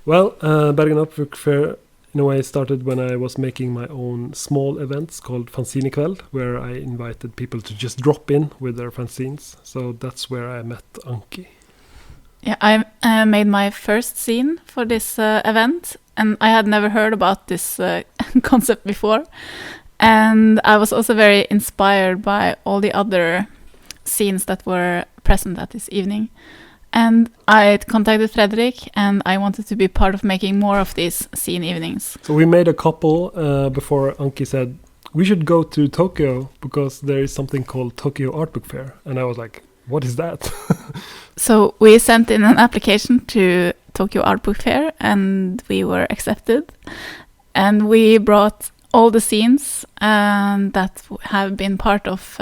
Well, Bergen Art Book Fair in a way started when I was making my own small events called Fanzinekväll, where I invited people to just drop in with their fanzines. So that's where I met Anki. Yeah, I made my first scene for this event, and I had never heard about this concept before. And I was also very inspired by all the other scenes that were present at this evening. And I contacted Fredrik, and I wanted to be part of making more of these scene evenings. So we made a couple before Anki said, we should go to Tokyo because there is something called Tokyo Art Book Fair. And I was like, what is that? So we sent in an application to Tokyo Art Book Fair, and we were accepted. And we brought all the scenes that have been part of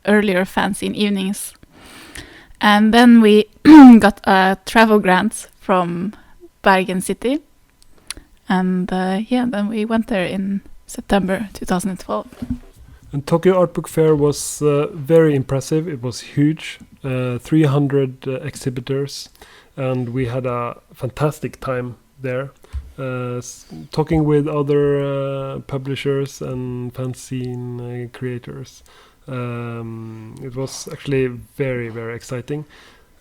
earlier fanzine evenings. And then we got a travel grant from Bergen City. And then we went there in September 2012. And Tokyo Art Book Fair was very impressive. It was huge, 300 exhibitors, and we had a fantastic time there, talking with other publishers and fanzine creators. It was actually very, very exciting.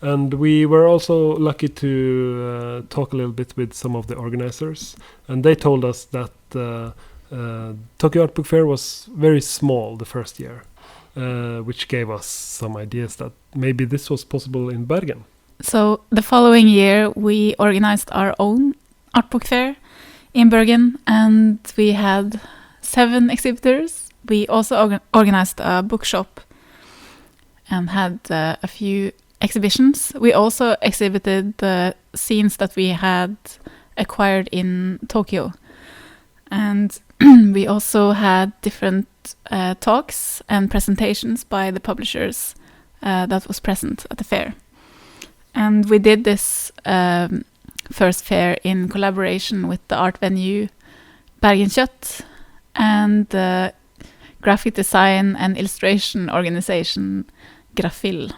And we were also lucky to talk a little bit with some of the organizers, and they told us that Tokyo Art Book Fair was very small the first year, which gave us some ideas that maybe this was possible in Bergen. So the following year we organized our own art book fair in Bergen, and we had 7 exhibitors. We also organized a bookshop and had a few exhibitions. We also exhibited the scenes that we had acquired in Tokyo. And we also had different talks and presentations by the publishers that was present at the fair. And we did this first fair in collaboration with the art venue Bergen Kjøtt and the graphic design and illustration organization Graphil.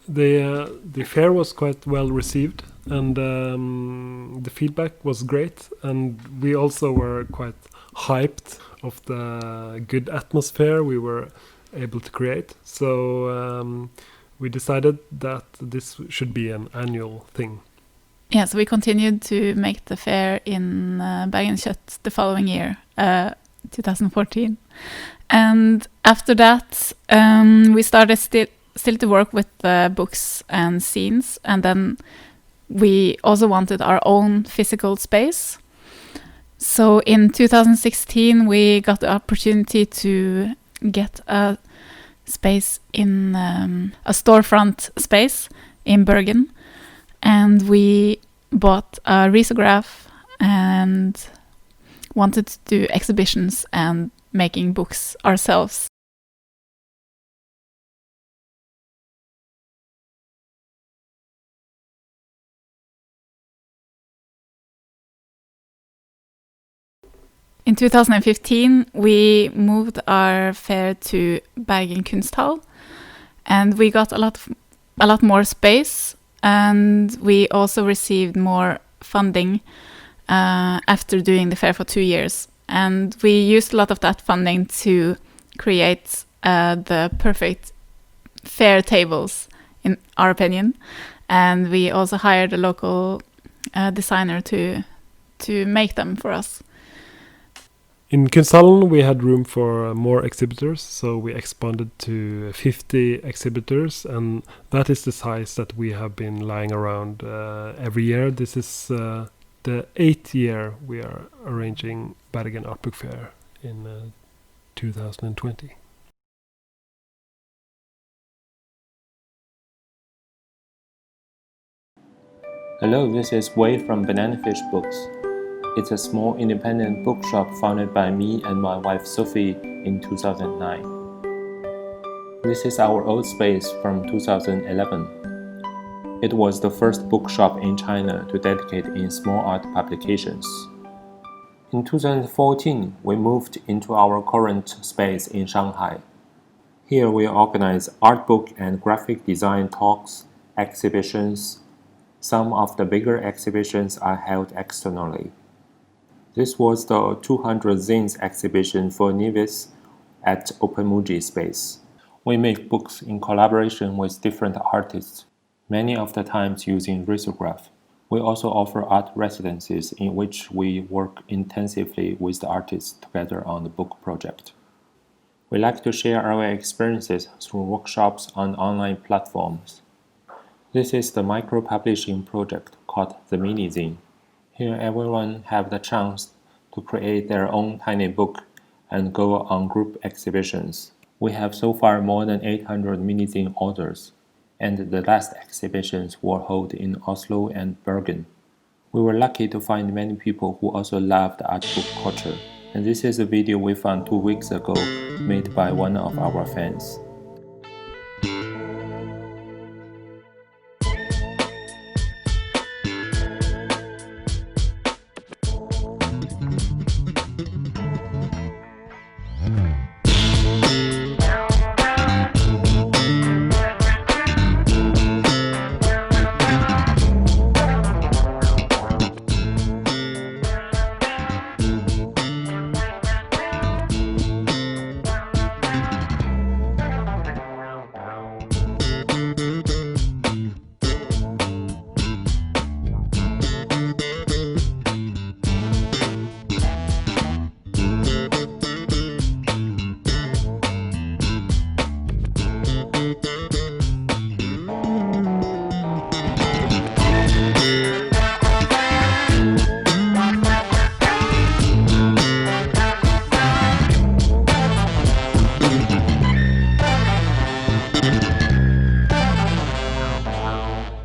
The fair was quite well received, and the feedback was great, and we also were quite hyped of the good atmosphere we were able to create. So we decided that this should be an annual thing. Yeah, so we continued to make the fair in Bergen Kjøtt the following year, 2014. And after that, we started still to work with books and scenes, and then we also wanted our own physical space. So in 2016 we got the opportunity to get a space in a storefront space in Bergen, and we bought a risograph and wanted to do exhibitions and making books ourselves. In 2015, we moved our fair to Bergen Kunsthall, and we got a lot more space, and we also received more funding after doing the fair for 2 years. And we used a lot of that funding to create the perfect fair tables, in our opinion. And we also hired a local designer to make them for us. In Kunsthall we had room for more exhibitors, so we expanded to 50 exhibitors, and that is the size that we have been lying around every year. This is the 8th year we are arranging Bergen Art Book Fair in 2020. Hello, this is Wei from Bananafish Books. It's a small independent bookshop founded by me and my wife Sophie in 2009. This is our old space from 2011. It was the first bookshop in China to dedicate in small art publications. In 2014, we moved into our current space in Shanghai. Here we organize art book and graphic design talks, exhibitions, Some of the bigger exhibitions are held externally. This was the 200 Zines exhibition for Nevis at OpenMuji space. We make books in collaboration with different artists, many of the times using risograph. We also offer art residencies in which we work intensively with the artists together on the book project. We like to share our experiences through workshops on online platforms. This is the micro-publishing project called the Mini-Zine. Here everyone have the chance to create their own tiny book and go on group exhibitions. We have so far more than 800 Mini-Zine orders, and the last exhibitions were held in Oslo and Bergen. We were lucky to find many people who also loved art book culture, and this is a video we found 2 weeks ago made by one of our fans.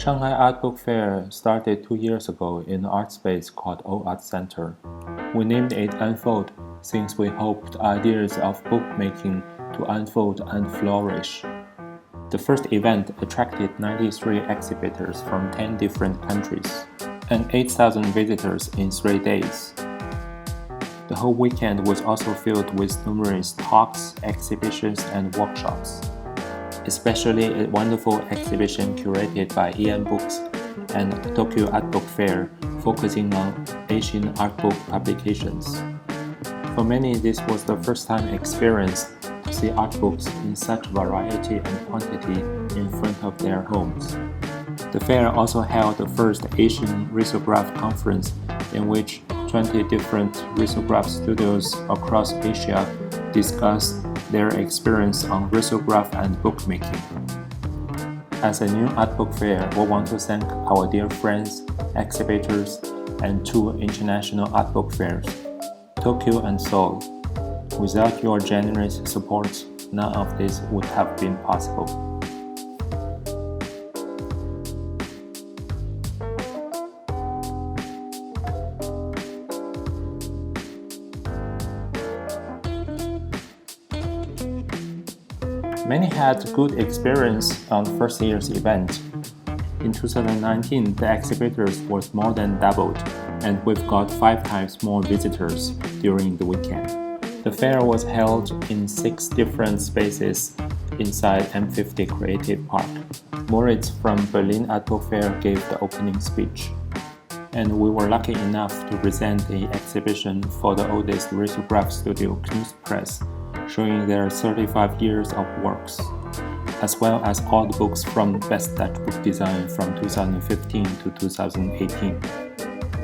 Shanghai Art Book Fair started 2 years ago in an art space called O Art Center. We named it Unfold since we hoped ideas of bookmaking to unfold and flourish. The first event attracted 93 exhibitors from 10 different countries and 8,000 visitors in 3 days. The whole weekend was also filled with numerous talks, exhibitions, and workshops. Especially a wonderful exhibition curated by EN Books and Tokyo Art Book Fair focusing on Asian art book publications. For many, this was the first time experience to see art books in such variety and quantity in front of their homes. The fair also held the first Asian risograph conference in which 20 different risograph studios across Asia discussed their experience on risograph and bookmaking. As a new art book fair, we want to thank our dear friends, exhibitors, and 2 international art book fairs, Tokyo and Seoul. Without your generous support, none of this would have been possible. Many had good experience on first year's event. In 2019, the exhibitors was more than doubled, and we've got 5 times more visitors during the weekend. The fair was held in 6 different spaces inside M50 Creative Park. Moritz from Berlin Art Book Fair gave the opening speech, and we were lucky enough to present the exhibition for the oldest risograph studio, Knus Press, showing their 35 years of works, as well as all the books from Best Dutch Book Design from 2015 to 2018,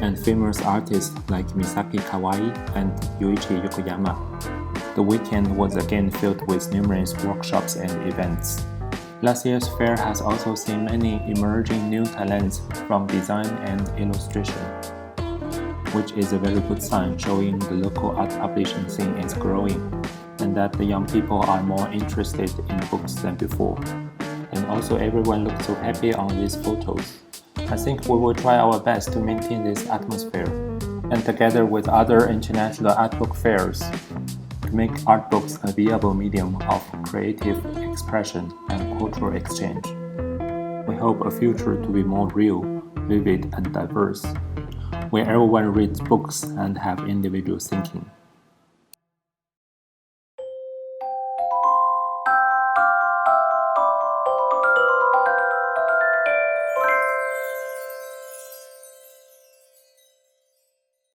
and famous artists like Misaki Kawai and Yuichi Yokoyama. The weekend was again filled with numerous workshops and events. Last year's fair has also seen many emerging new talents from design and illustration, which is a very good sign showing the local art publishing scene is growing, and that the young people are more interested in books than before. And also everyone looked so happy on these photos. I think we will try our best to maintain this atmosphere, and together with other international art book fairs, to make art books a viable medium of creative expression and cultural exchange. We hope a future to be more real, vivid, and diverse, where everyone reads books and have individual thinking.